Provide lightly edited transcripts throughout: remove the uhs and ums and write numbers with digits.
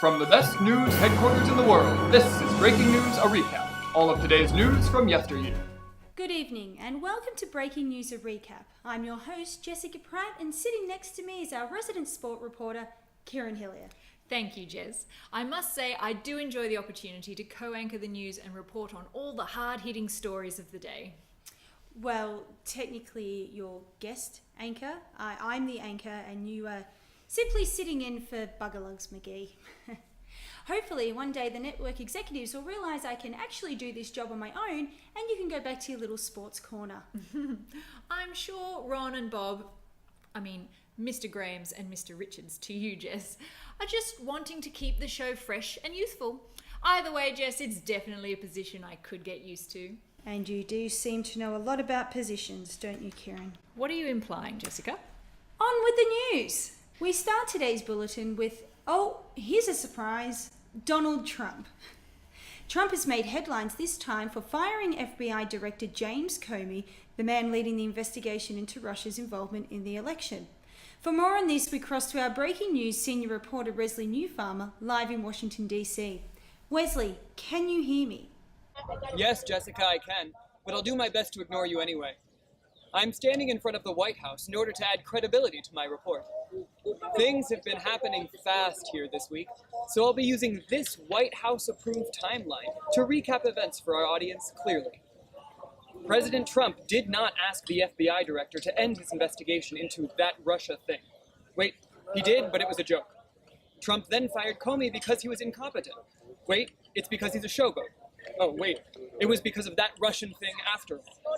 From the best news headquarters in the world, this is Breaking News, a recap. All of today's news from yesteryear. Good evening and welcome to Breaking News, a recap. I'm your host, Jessica Pratt, and sitting next to me is our resident sport reporter, Kieran Hillier. Thank you, Jez. I must say I do enjoy the opportunity to co-anchor the news and report on all the hard-hitting stories of the day. Well, technically your guest anchor. I'm the anchor and you are simply sitting in for Buggerlugs McGee. Hopefully one day the network executives will realise I can actually do this job on my own and you can go back to your little sports corner. I'm sure Ron and Bob, Mr. Grahams and Mr. Richards, to you, Jess, are just wanting to keep the show fresh and youthful. Either way, Jess, it's definitely a position I could get used to. And you do seem to know a lot about positions, don't you, Kieran? What are you implying, Jessica? On with the news! We start today's bulletin with, here's a surprise, Donald Trump. Trump has made headlines this time for firing FBI Director James Comey, the man leading the investigation into Russia's involvement in the election. For more on this, we cross to our breaking news senior reporter Wesley Newfarmer, live in Washington, D.C. Wesley, can you hear me? Yes, Jessica, I can, but I'll do my best to ignore you anyway. I'm standing in front of the White House in order to add credibility to my report. Things have been happening fast here this week, so I'll be using this White House-approved timeline to recap events for our audience clearly. President Trump did not ask the FBI director to end his investigation into that Russia thing. Wait, he did, but it was a joke. Trump then fired Comey because he was incompetent. Wait, it's because he's a showboat. Oh, wait, it was because of that Russian thing after all.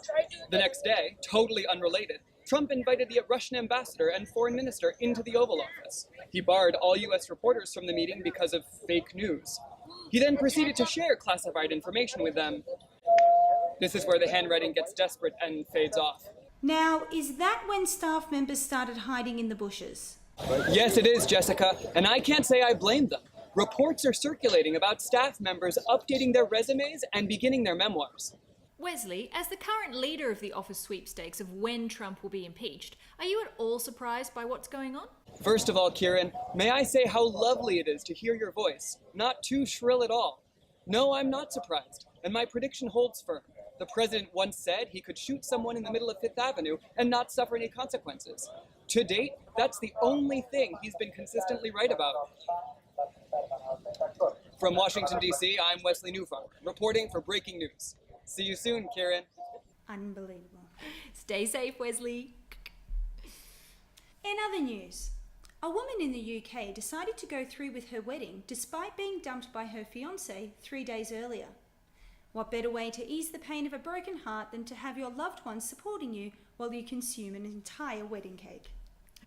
The next day, totally unrelated, Trump invited the Russian ambassador and foreign minister into the Oval Office. He barred all U.S. reporters from the meeting because of fake news. He then proceeded to share classified information with them. This is where the handwriting gets desperate and fades off. Now, is that when staff members started hiding in the bushes? Yes, it is, Jessica, and I can't say I blame them. Reports are circulating about staff members updating their resumes and beginning their memoirs. Wesley, as the current leader of the office sweepstakes of when Trump will be impeached, are you at all surprised by what's going on? First of all, Kieran, may I say how lovely it is to hear your voice. Not too shrill at all. No, I'm not surprised, and my prediction holds firm. The president once said he could shoot someone in the middle of Fifth Avenue and not suffer any consequences. To date, that's the only thing he's been consistently right about. From Washington, D.C., I'm Wesley Newfarmer, reporting for Breaking News. See you soon, Kieran. Unbelievable. Stay safe, Wesley. In other news, a woman in the UK decided to go through with her wedding despite being dumped by her fiancé 3 days earlier. What better way to ease the pain of a broken heart than to have your loved ones supporting you while you consume an entire wedding cake?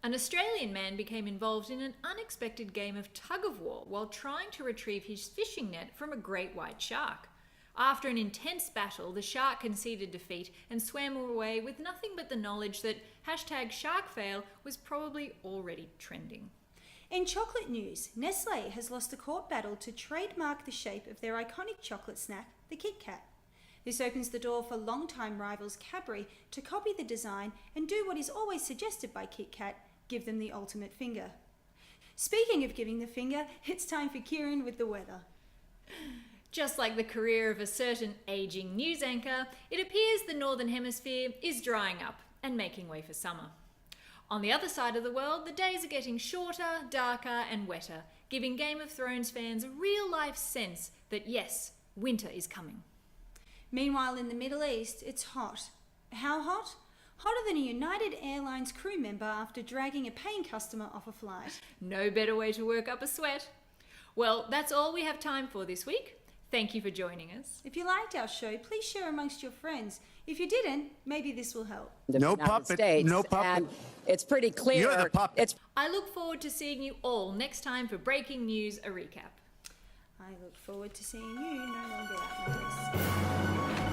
An Australian man became involved in an unexpected game of tug-of-war while trying to retrieve his fishing net from a great white shark. After an intense battle, the shark conceded defeat and swam away with nothing but the knowledge that #SharkFail was probably already trending. In chocolate news, Nestlé has lost a court battle to trademark the shape of their iconic chocolate snack, the Kit Kat. This opens the door for longtime rivals Cadbury to copy the design and do what is always suggested by Kit Kat, give them the ultimate finger. Speaking of giving the finger, it's time for Kieran with the weather. Just like the career of a certain ageing news anchor, it appears the Northern Hemisphere is drying up and making way for summer. On the other side of the world, the days are getting shorter, darker and wetter, giving Game of Thrones fans a real-life sense that yes, winter is coming. Meanwhile, in the Middle East, it's hot. How hot? Hotter than a United Airlines crew member after dragging a paying customer off a flight. No better way to work up a sweat. Well, that's all we have time for this week. Thank you for joining us. If you liked our show, please share amongst your friends. If you didn't, maybe this will help. No puppet, no puppet. And it's pretty clear. You're the puppet. I look forward to seeing you all next time for Breaking News, a recap. I look forward to seeing you no longer at my desk.